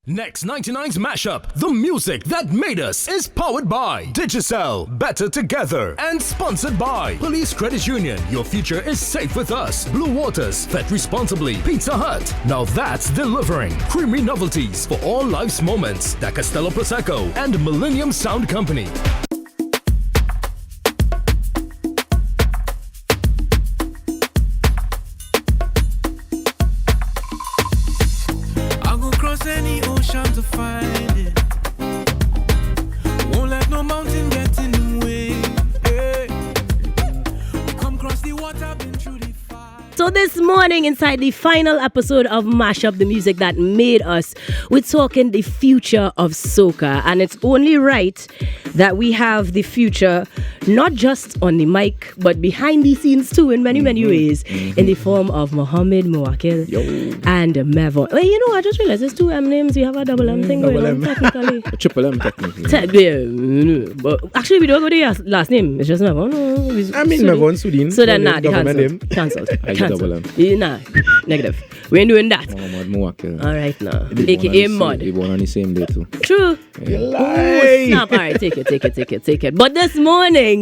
Next 99's Mashup, the music that made us, is powered by Digicel, Better Together, and sponsored by Police Credit Union. Your future is safe with us. Blue Waters, Fet Responsibly, Pizza Hut. Now that's delivering. Creamy novelties for all life's moments. Da Castello Prosecco and Millennium Sound Company. Any ocean to find it. Won't let no mountain get in the way. Hey. We come cross the water, been through the fire. So this morning, inside the final episode of Mashup, the music that made us, we're talking the future of soca, and it's only right that we have the future not just on the mic, but behind the scenes too, in many ways, in the form of Muhammad Muwakil and Mevon. Well, you know, I just realized there's two M names. We have a double M thing going on technically. A triple M technically. But actually, we don't go to your last name. It's just Mevon. I mean, Mevon Soodeen. So then, nah, cancelled. Double M. Nah, negative. We ain't doing that. Muhammad Muwakil. All right, now. AKA Mud. We born on the same day too. True. Yeah. Oh, snap. All right, take it. But this morning,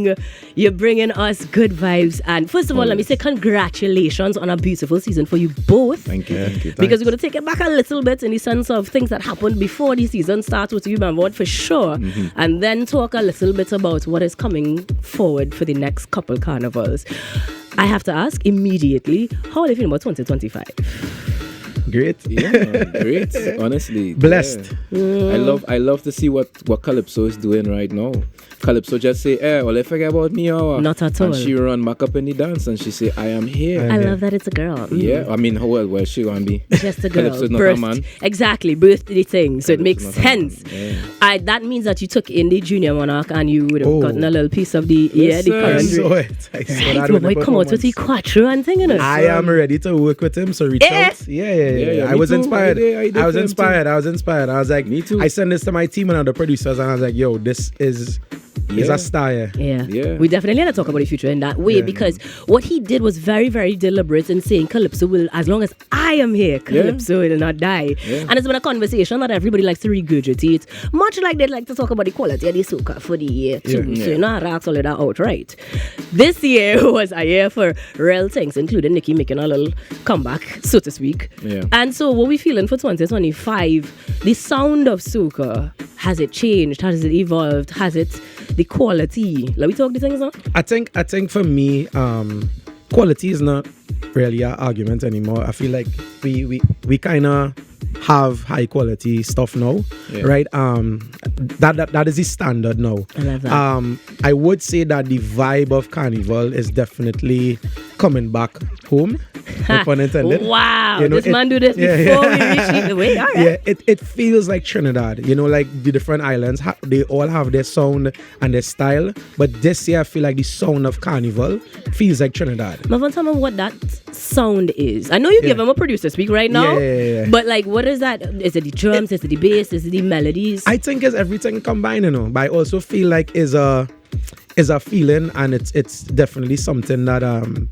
you're bringing us good vibes. And first of all, let me say congratulations on a beautiful season for you both. Thank you. Because we're going to take it back a little bit in the sense of things that happened before the season starts with you, Mevon, for sure. And then talk a little bit about what is coming forward for the next couple carnivals. I have to ask immediately, how are you feeling about 2025? Great. Yeah, great. Honestly. Blessed. Yeah. I love to see what Calypso is doing right now. Calypso just say, well, I forget about me. Not at all. And she run back up in the dance and she say, I am here. I love that it's a girl. Yeah, I mean, how well she gonna be? Just a girl. Calypso's not a man. Exactly, birthday thing. So it makes Calypso's sense. Yeah. That means that you took in the junior monarch and you would have gotten a little piece of the Yes, the sir. current. I saw it. Right, my boy come out with the quattro and thing, you know. I am ready to work with him, so reach out. Yeah. I was inspired. I was inspired. I was like, me too. I sent this to my team and other producers, and I was like, yo, this is a star. Yeah. We definitely had to talk about the future in that way because what he did was very, very deliberate in saying Calypso will, as long as I am here, Calypso will not die. Yeah. And it's been a conversation that everybody likes to regurgitate, much like they like to talk about the quality of the soca for the year too. So you know how to ask all of that outright. This year was a year for real things, including Nikki making a little comeback, so to speak. Yeah. And so what we feeling for 2025, the sound of soca, has it changed? Has it evolved? Has it the quality? Let me talk the things now. I think for me, quality is not really an argument anymore. I feel like we kind of have high quality stuff now, right? That is the standard now. I love that. I would say that the vibe of Carnival is definitely coming back home. No pun intended. Wow, you know, this man do this before we reach the way. All right. Yeah, it feels like Trinidad. You know, like the different islands, they all have their sound and their style. But this year, I feel like the sound of Carnival feels like Trinidad. Mevon, tell me what that sound is. I know you give him a producer speak right now. Yeah. But like, what is that? Is it the drums? Is it the bass? Is it the melodies? I think it's everything combined, you know. But I also feel like is a feeling, and it's definitely something that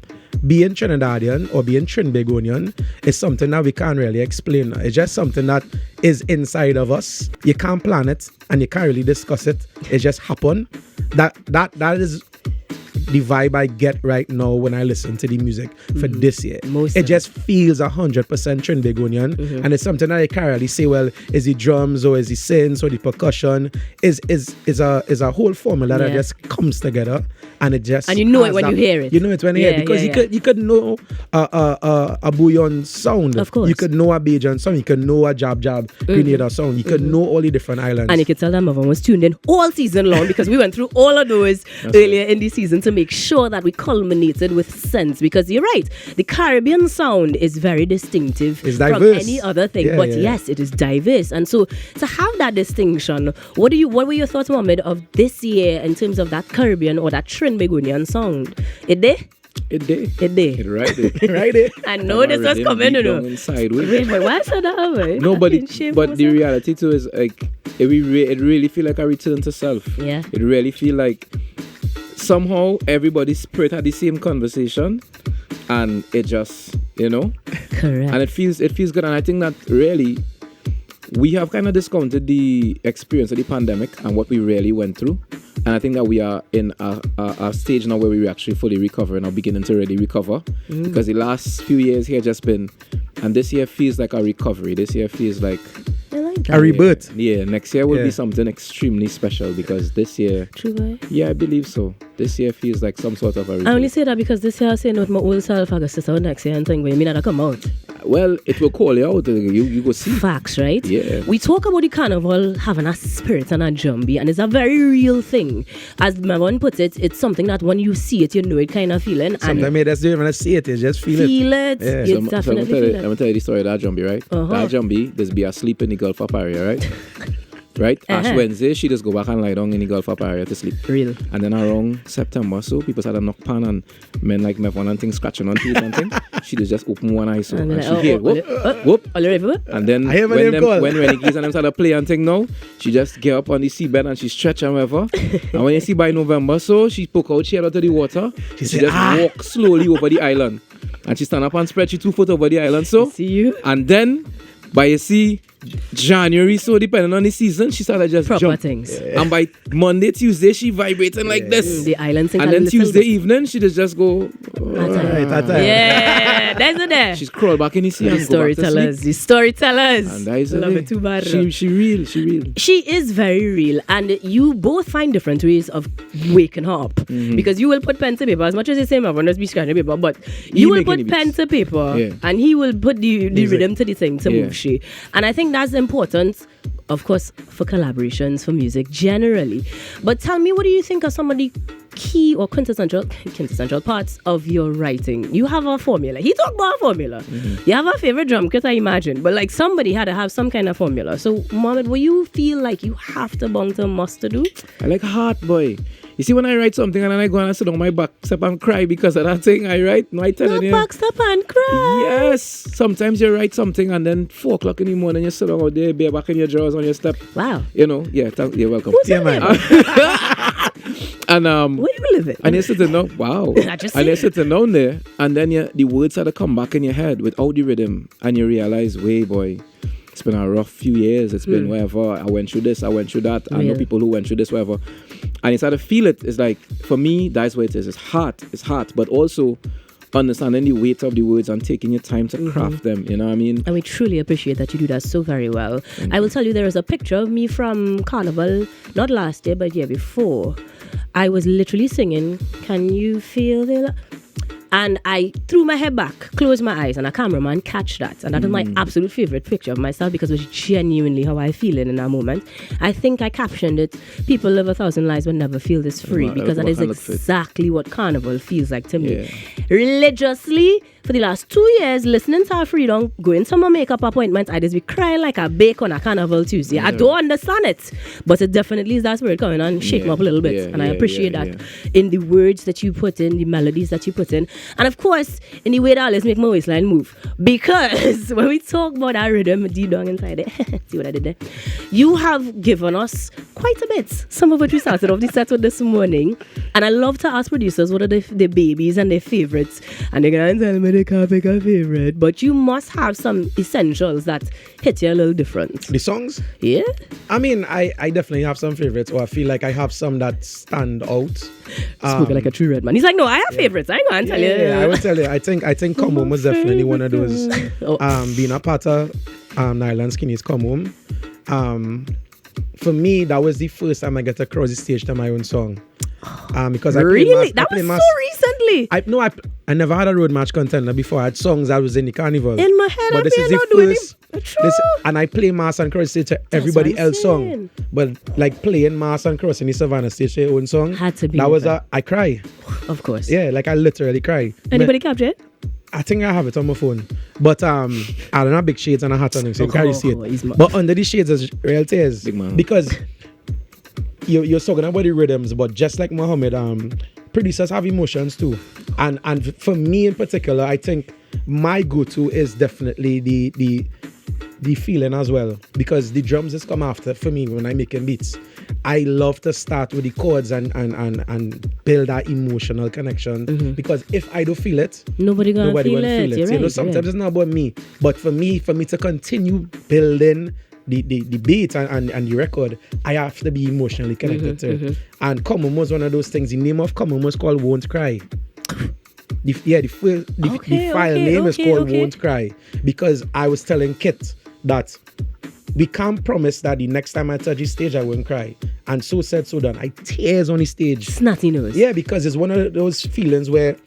being Trinidadian or being trinbagonian is something that we can't really explain. It's just something that is inside of us. You can't plan it and you can't really discuss it. It just happen. That is the vibe I get right now when I listen to the music for this year. It just feels 100% trinbagonian, and it's something that I can't really say, well, is it drums or is it synths or the percussion? Is a whole formula that just comes together, and it just, and you know it when you hear it. You know it when you hear it, because you could know a bouillon sound. Of course. You could know a Bajan sound. You could know a jab Grenada sound. You could know all the different islands. And you could tell that Mevon was tuned in all season long because we went through all of those earlier in the season to make sure that we culminated with sense, because you're right, the Caribbean sound is very distinctive from any other thing, yes, it is diverse. And so to have that distinction, what were your thoughts, Mohammed, of this year in terms of that Caribbean or that trinbagonian sound? It did? It right there. I know this was coming, you know. Inside, wait, why I said that way? No, but the reality too is like it really feel like a return to self. Yeah. It really feel like somehow everybody's spirit had the same conversation, and it just, you know. Correct. And it feels good, and I think that really we have kind of discounted the experience of the pandemic and what we really went through. And I think that we are in a stage now where we're actually fully recovering or beginning to really recover. Because the last few years here just been, and this year feels like a recovery. This year feels like a rebirth. Yeah, next year will be something extremely special because this year... True, boy. Yeah, I believe so. This year feels like some sort of a rebirth. I only say that because this year I say no with my old self. I go sit out next year and think, well, you mean that come out? Well, it will call you out. You go see. Facts, right? Yeah. We talk about the carnival having a spirit and a jumbie, and it's a very real thing. As Mevon puts it, it's something that when you see it, you know it kind of feeling. Sometimes it doesn't even see it, you just feel it. Yeah. You definitely feel it. I'm going to tell you the story of that jumbie, right? That jumbie, there's be asleep in the Gulf of Paria, right? Right? Ash Wednesday, she just go back and lie down in the Gulf of Paria to sleep. Real. And then around September, so people started knock pan and men like Mevon and things scratching on teeth and things. She just open one eye so and she hear whoop. And then when Renegades and them started play and thing now, she just get up on the seabed and she stretch and whatever. And when you see by November, so she poke out, she head out to the water. She just walk slowly over the island. And she stand up and spread she 2 foot over the island. So see you. And then by you see January, so depending on the season, she started just proper jump. Things. And by Monday, Tuesday, she vibrating like this. The island thing. And then Tuesday evening, she just go. Yeah, that's it there. She's crawl back in the sea. The storytellers. And that is love it too bad. She real. She is very real, and you both find different ways of waking her up because you will put pen to paper as much as you say Mevon does be scratching paper, but you will put pen to paper and he will put the rhythm to the thing to move she. And I think that's important, of course, for collaborations, for music generally. But tell me, what do you think are some of the key or quintessential parts of your writing? You have a formula. He talked about a formula. You have a favorite drum kit, I imagine, but like somebody had to have some kind of formula. So, Muhammad, what you feel like you have to bung to must to do? I like heart, boy. You see, when I write something and then I go and sit on my back step and cry because of that thing I write, no, I tell you. Back step and cry. Yes. Sometimes you write something and then 4 o'clock in the morning you sit down out there, bare back in your drawers on your step. Wow. You know, you're welcome. Who's your man? And where you live it? And you're sitting down, wow. And you're sitting down there, and then the words had to come back in your head without the rhythm, and you realize, way boy, it's been a rough few years. It's been whatever. I went through this, I went through that. I know people who went through this, whatever. And it's how to feel it. It's like, for me, that's what it is. It's heart, but also understanding the weight of the words and taking your time to craft them, you know what I mean? And we truly appreciate that you do that so very well. I will tell you, there is a picture of me from Carnival, not last year, but year before. I was literally singing, "Can you feel the love?" And I threw my head back, closed my eyes, and a cameraman catch that. And that is my absolute favorite picture of myself because it was genuinely how I feel in that moment. I think I captioned it, "People live 1,000 lives but never feel this free," because that is exactly what Carnival feels like to me. Religiously, for the last 2 years, listening to our freedom, going to my makeup appointments, I just be crying like a bake on a Carnival Tuesday. I don't understand it, but it definitely is that spirit coming and shake me up a little bit. And I appreciate that in the words that you put in, the melodies that you put in. And of course, in the way that let's make my waistline move. Because when we talk about that rhythm deep down inside it, see what I did there? You have given us quite a bit. Some of what we started off the set with this morning. And I love to ask producers what are their babies and their favorites. And they're going to tell me they can't pick a favorite. But you must have some essentials that hit you a little different. The songs? Yeah. I mean, I definitely have some favorites, or I feel like I have some that stand out. Spoken like a true red man. He's like, no, I have favorites. I ain't going to tell you. Yeah, I will tell you. I think Come Home was definitely one of those. Being a part of Nyland Skinny's Come Home. For me, that was the first time I got across the stage to my own song. Because I really? That was so recently. I never had a road match contender before. I had songs that was in the carnival. In my head, but this is the first. And I play mass and cross stage to everybody else's song. But like playing mass and cross in the Savannah stage to your own song. Had to be. That was I cry. Of course. Yeah, like I literally cry. Anybody capture it? I think I have it on my phone. But I don't have big shades and a hat on it, so you can't see it. But under the shades is real tears. Because you're talking about the rhythms, but just like Muhammad, producers have emotions too. And for me in particular, I think my go-to is definitely the feeling as well, because the drums just come after for me when I'm making beats. I love to start with the chords and build that emotional connection, because if I don't feel it, nobody will feel it. Right, sometimes it's not about me, but for me to continue building the beat and the record, I have to be emotionally connected to it. And Common was one of those things. The name of Common was called Won't Cry. The file name is called Won't Cry, because I was telling Kit that we can't promise that the next time I touch the stage I won't cry. And so said, so done. I tears on the stage. Snotty nose. Yeah, because it's one of those feelings where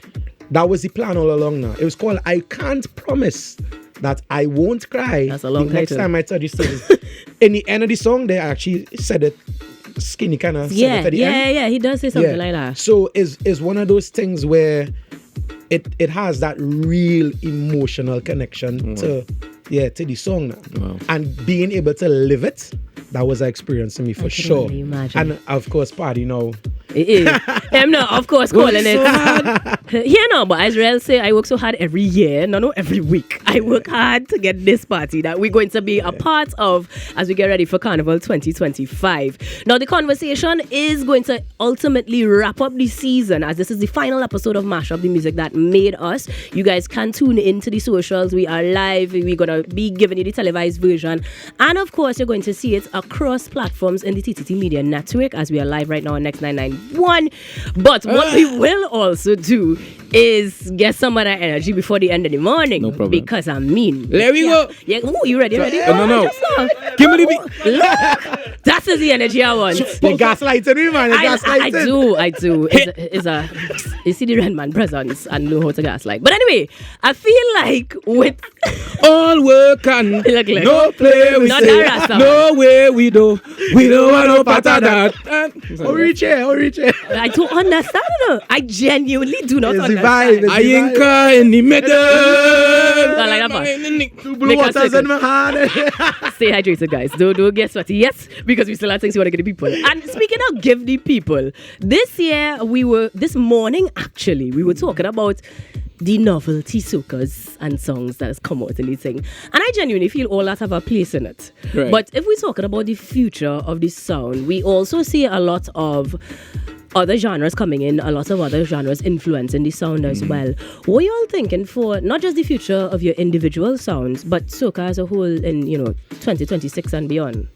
that was the plan all along now. It was called I Can't Promise That I Won't Cry. That's a long the next title. time I touch the stage. In the end of the song, they actually said it skinny kind of. Yeah, he does say something like that. So it's one of those things where it has that real emotional connection to the song now. Wow. And being able to live it, that was an experience to me for sure. Only imagine. And of course, Paddy now. It is. I'm not, of course, calling it. Yeah, no, but as Rel say, I work so hard every year, no, every week. I work hard to get this party that we're going to be a part of as we get ready for Carnival 2025. Now, the conversation is going to ultimately wrap up the season, as this is the final episode of Mashup, the music that made us. You guys can tune into the socials. We are live. We're going to be giving you the televised version. And of course, you're going to see it across platforms in the TTT Media Network, as we are live right now on Next 991. But what we will also do is get some of that energy before the end of the morning. No problem. Because I mean, there we go. Yeah. Ooh, you ready? Ready? No. Give me the beat. Look, that is the energy I want. The gaslighting me, man. I do. You see the red man presence and know how to gaslight. But anyway, I feel like with all work and no play, we not say, that rasta. no way we don't want no part of that. Reach here. I don't understand. No. I genuinely do not It's the understand. vibe. I ain't in the middle. Not like that, man. Two blue waters in my hand. Stay hydrated, guys. Don't get sweaty. Yes, because we still have things we want to give the people. And speaking of give the people, this morning, we were talking about the novelty soca's and songs that has come out in this thing. And I genuinely feel all that have a place in it. Right. But if we're talking about the future of this sound, we also see a lot of other genres coming in, a lot of other genres influencing the sound as well. What are you all thinking for not just the future of your individual sounds, but soca as a whole in 2026 and beyond?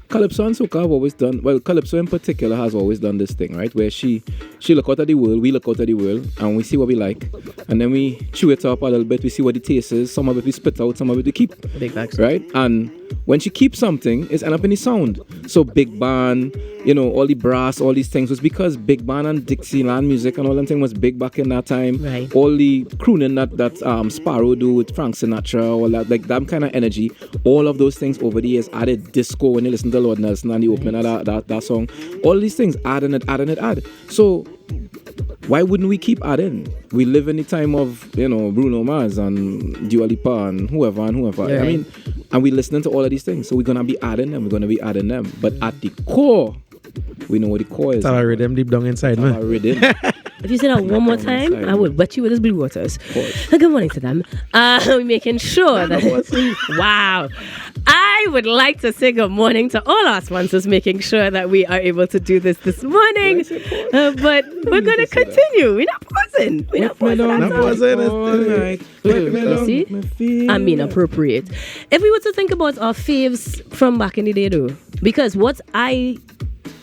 Calypso and Soca have always done, well, Calypso in particular has always done this thing, right? Where she look out at the world, we look out at the world, and we see what we like. And then we chew it up a little bit, we see what the taste is, some of it we spit out, some of it we keep. Big facts. Right? And when she keeps something, it's end up in the sound. So big band, all the brass, all these things was because big band and Dixieland music and all that thing was big back in that time. Right. All the crooning that Sparrow do with Frank Sinatra, all that, like that kind of energy, all of those things over the years added disco when you listen to Lord Nelson and the opening of that song. All these things add. So why wouldn't we keep adding? We live in the time of, Bruno Mars and Dua Lipa and whoever. Right. I mean, and we listening to all of these things. So we're going to be adding them. But at the core, we know what the core is. It's our rhythm deep down inside, man. Our rhythm. If you say that one more time, I will wet you with this blue waters. Good morning to them. We're making sure that... Wow. I would like to say good morning to all our sponsors, making sure that we are able to do this morning. But we're going to continue. We're not pausing. See? I mean appropriate. If we were to think about our faves from back in the day, though, because what I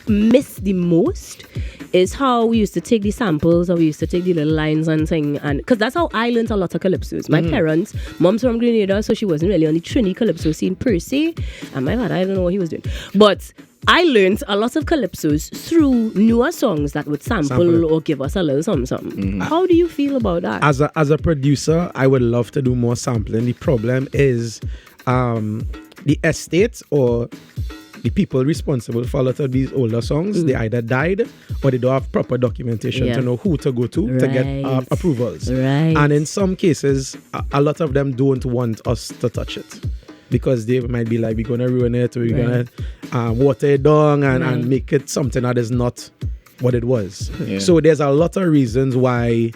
miss the most is how we used to take the samples, or we used to take the little lines and thing, and because that's how I learned a lot of calypsos. My parents, mom's from Grenada, so she wasn't really on the Trini calypso scene per se, and my father, I don't know what he was doing, but I learned a lot of calypsos through newer songs that would sample or give us a little something. How do you feel about that? As a producer, I would love to do more sampling. The problem is the estate or the people responsible for a lot of these older songs, they either died or they don't have proper documentation to know who to go to get approvals. Right. And in some cases, a lot of them don't want us to touch it because they might be like, we're going to ruin it, or we're going to water it down and make it something that is not what it was. Yeah. So there's a lot of reasons why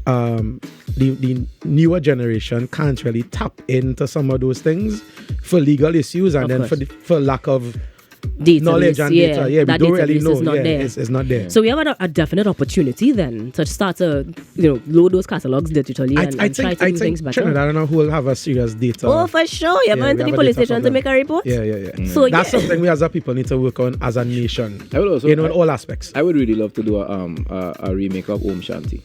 the newer generation can't really tap into some of those things for legal issues, and then for lack of knowledge and data. Yeah, we that don't really database know. is not there. It's not there. So we have a definite opportunity then to start to load those catalogs digitally and try to do things better. Trinidad, I don't know who will have a serious data. Oh, for sure. You're going to the police station to make a report? Yeah. So that's something we as a people need to work on as a nation. I would also, in all aspects. I would really love to do a remake of Om Shanti.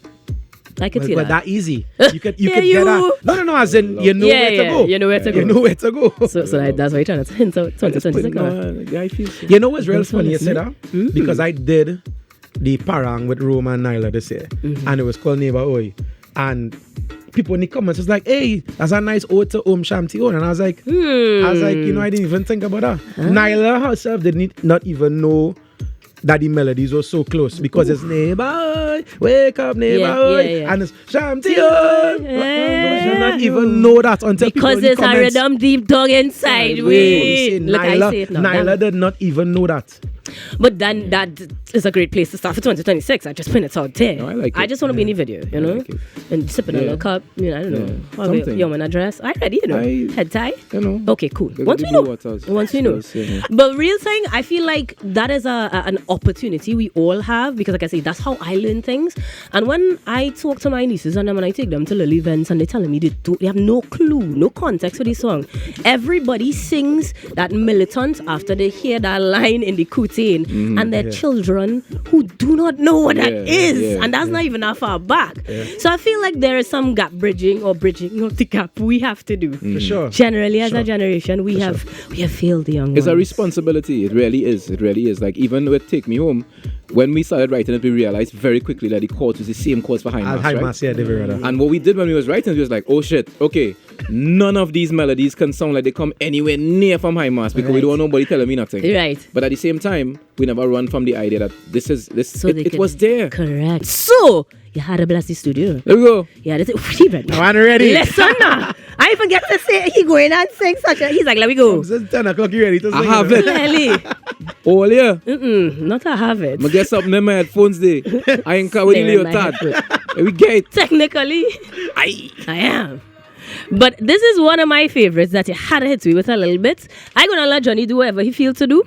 I could see that. that easy. You could get a... No, as in you know where to go. You know where to go. You know where to go. So that's why you're trying to hint out 2026. You know what's real funny you said that? Because I did the parang with Roma and Nyla this year. And it was called Neighbor Oi. And people in the comments was like, hey, that's a nice ode to Om Shanti On. And I was like, I didn't even think about that. Nyla herself did not even know that the melodies were so close because it's neighbor, wake up neighbor, and it's Shanti. She not even know that until because it's a rhythm deep dog inside. Nyla did not even know that. But then that is a great place to start for 2026. I just put it out there. No, I like it. I just want to be in the video, and sipping a little cup. I don't know. Your man address. I ready, head tie. Okay, cool. Once we know. But real thing, I feel like that is an opportunity we all have because, like I say, that's how I learn things. And when I talk to my nieces and when I take them to little events and they telling me they have no clue, no context for this song. Everybody sings that militant after they hear that line in the Kuti. And their children who do not know what that is, and that's not even that far back. So I feel like there is some gap bridging of the gap we have to do. For sure. Generally, as a generation, we have failed the young ones. It's a responsibility. It really is. Like even with Take Me Home, when we started writing it, we realized very quickly that the chords was the same chords for High Mass. High Mass, yeah, they were rather. And what we did when we was writing, we was like, oh shit, okay, none of these melodies can sound like they come anywhere near from High Mass because we don't want nobody telling me nothing. Right. But at the same time, we never run from the idea that it was there. Correct. So you had to bless the studio. There we go. Yeah, that's it. I'm ready. Listen now. I even get to say he going and sing such a. He's like, let me go. It's 10 o'clock. You ready to sing? I have it. Really? Oh yeah. Not I have it. I get something in my headphones there. I ain't car with the leotard. We get it. Technically, I am. But this is one of my favorites that you had to hit me with a little bit. I'm gonna let Johnny do whatever he feels to do.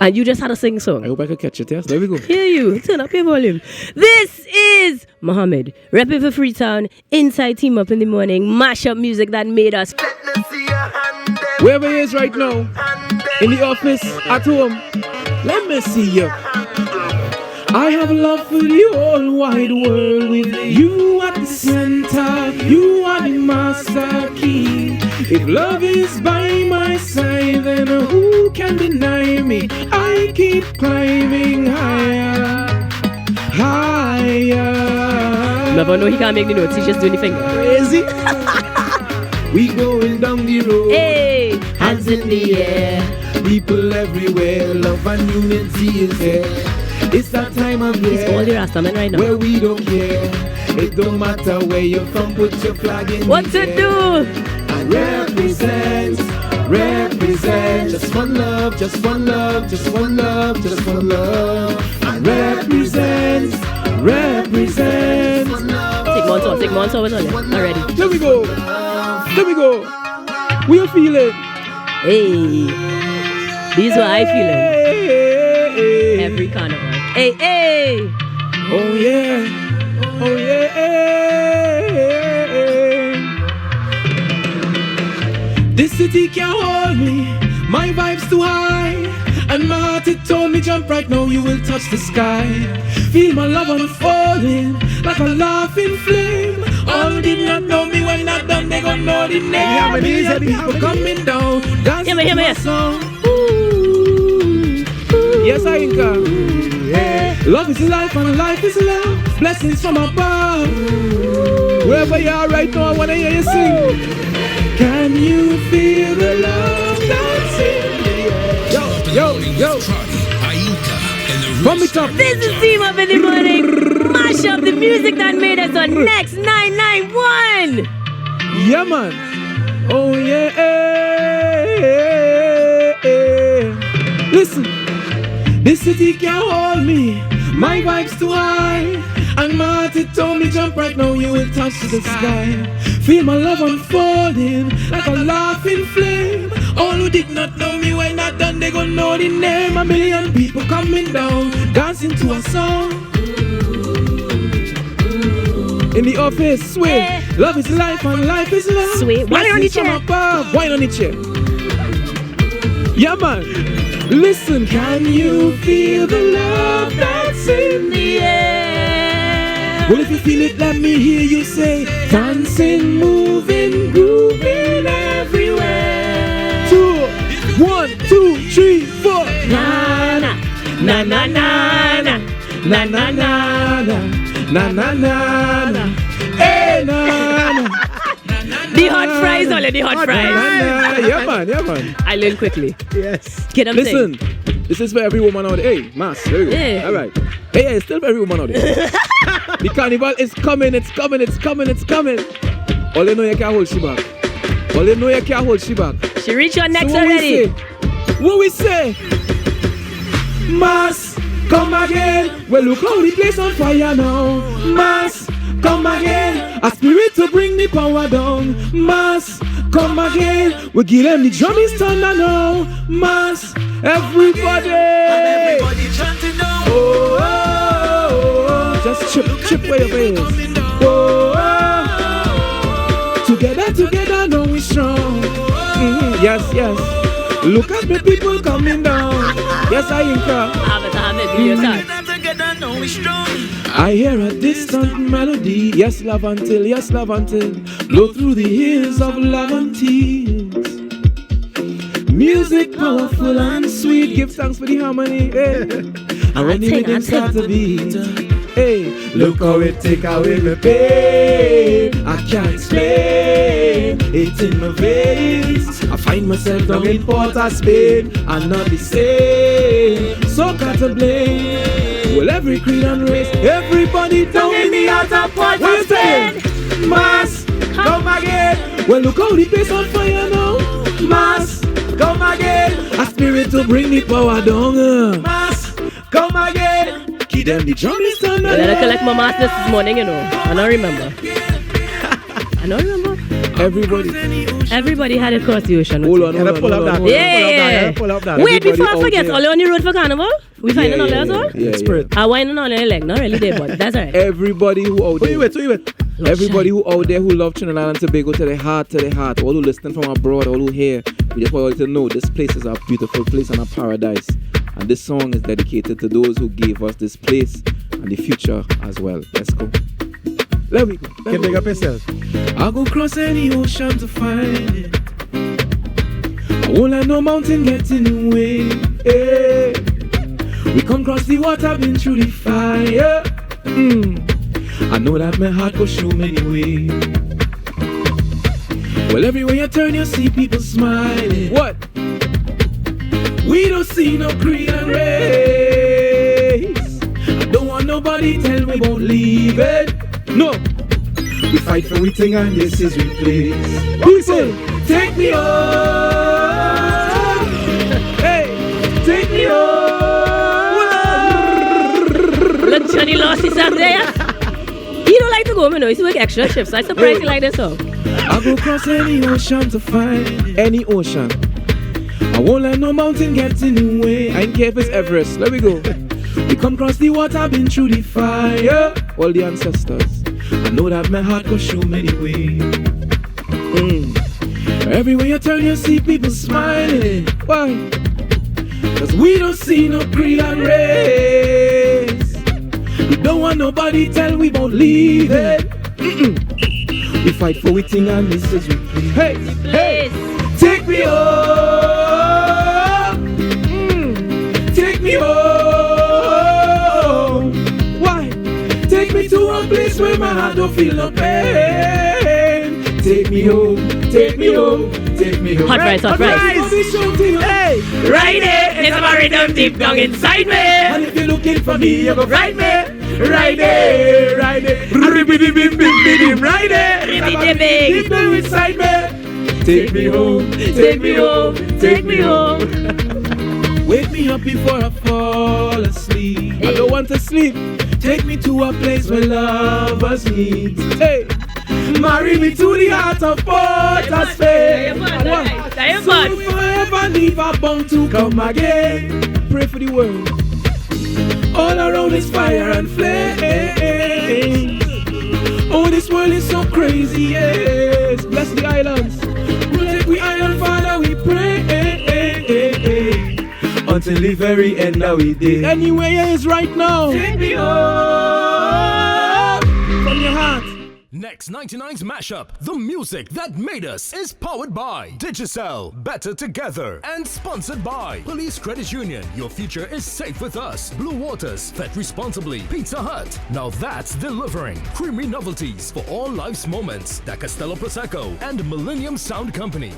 And you just had to sing song. I hope I can catch it, yes? There we go. Hear you. Turn up your volume. This is Muhammad, repping for Freetown, inside Team Up in the Morning, mashup music that made us. Wherever he is right now, in the office, at home, let me see you. I have love for the whole wide world with you at the center. You are the master key. If love is by my side, then who can deny me? I keep climbing higher, higher. Never know he can't make the notes. He's just doing the finger. Crazy. We going down the road. Hey, hands in the air. People everywhere, love and unity is there. It's that time of year. It's all the Rastaman right now. Where we don't care. It don't matter where you're from, put your flag in. What to do? And represent. Just one love, just one love, just one love, just one love. And represent. Take months over already. Let me go. We'll feel it. Hey, this is what I feel it. Every carnival. Hey. Oh yeah. This city can't hold me. My vibe's too high. And my heart it told me jump right now, you will touch the sky. Feel my love unfolding like a laughing flame. All who did not know me when not done, they gon' know the name. People coming down, dancing to my song. Yes, I ain't yeah. Love is life and life is love. Blessings from above. Wherever you are right now, I wanna hear you sing. Can you feel the love dancing? Yo. From the top. This is Team Up in the Morning. Mash up the music that made us on Next 991. Yeah, man. Oh, yeah. Listen. This city can't hold me. My vibe's too high. And my heart it told me jump right now, you will touch the sky. Feel my love unfolding like a laughing flame. All who did not know me when I done and they gon' know the name. A million people coming down, dancing to a song. In the office, sway. Love is life and life is love. Sway. Wine on the chair. Wine on the chair. Yeah, man. Listen, can you feel the love that's in the air? Well, if you feel it, let me hear you say, dancing, moving, grooving everywhere. 2, 1, 2, 3, 4. Na na na na na na na na na na na na na. Hey na na. The hot fries, only the hot fries. Yeah, man. I learn quickly. Yes. Listen, this is for every woman out there. Hey, Mass, there you go. Yeah. All right. Hey, it's still for every woman out there. The carnival is coming, it's coming. All you know you can't hold she back. She reach your next So already. what we say? Mass, come again. Well, look how the place on fire now. Mass, come again. A spirit to bring the power down. Mass, come again. We give them the drum is thunder now. Mass, everybody. And everybody chanting now. Oh, oh, oh, oh. Just chip where your face. Oh, oh, oh. Together, now we strong. Yes. Look at the people coming down. Yes, I inca. Have it, video start. Together, now we strong. I hear a distant melody. Yes, love until. Blow through the hills of love and tears. Music powerful and sweet. Give thanks for the harmony. Hey. And when the rhythm starts to beat, hey, look how it take away my pain. I can't explain. It's in my veins. I find myself down in Port of Spain. I'm not the same. Soca to blame. Well, every creed and race, everybody down in the heart of Port of Spain. Mass, come again. Well, look how the place on fire now. Mass, come again. A spirit to bring the power down. Mass, come again. Keep them the drum is thunder. I gotta collect my masters this morning, you know. I don't remember. Everybody had it across the ocean. Hold on. Pull up that. Wait, before I forget, all on the road for carnival? We finding all there as well? Yeah. I winding on the leg, not really there, but that's alright. Everybody who out there. Wait. Everybody who out there who love Trinidad and Tobago to their heart, all who listening from abroad, all who here, we just want you to know this place is a beautiful place and a paradise. And this song is dedicated to those who gave us this place and the future as well. Let's go. Let me go. Can big up yourself. I'll go cross any ocean to find it. I won't let no mountain get in the way. Hey. We come cross the water, been through the fire. I know that my heart goes through many ways. Well, everywhere you turn, you see people smiling. What? We don't see no creed and race. I don't want nobody tell me won't leave it. No. We fight for everything and this is we place. People, take me home. Hey, take me home. Look, Johnny lost his up there. He don't like to go, you know. He's work extra shifts. I'm surprised he like this song. I go cross any ocean to find any ocean. I won't let no mountain get in the way. I ain't care if it's Everest. Let me go. We come cross the water, been through the fire. All the ancestors. I know that my heart goes through many ways. Everywhere you turn, you see people smiling. Why? Cause we don't see no creed and race. We don't want nobody tell we won't leave it. We fight for we thing and this is we play. Hey, take me home. Take me home. Why? Take me to a place where my heart don't feel no pain. Take me home, take me home, take me home. Hot rice. Hey, Right there, it's a rhythm deep down inside me. and if you're looking for me, you go find me. Right there, right there. Ribbidi-bim-bim-bim, right there. Ribbidi-bim. Deep down inside me. Take me home, take me home, take me home. Wake me up before I fall asleep. I don't want to sleep. Take me to a place where lovers meet. Hey, Marry me to the heart of Port of Spain. So forever leave a bound to come again. Pray for the world. All around is fire and flame. Oh, this world is so crazy, yes. Bless the islands. Protect we island, Father, we pray. Until the very end of we day. Anywhere is right now. Take me home from your heart. Next 99's mashup, the music that made us, is powered by Digicel, Better Together, and sponsored by Police Credit Union. Your future is safe with us. Blue Waters, Fet Responsibly, Pizza Hut. Now that's delivering. Creamy novelties for all life's moments. Da Castello Prosecco and Millennium Sound Company.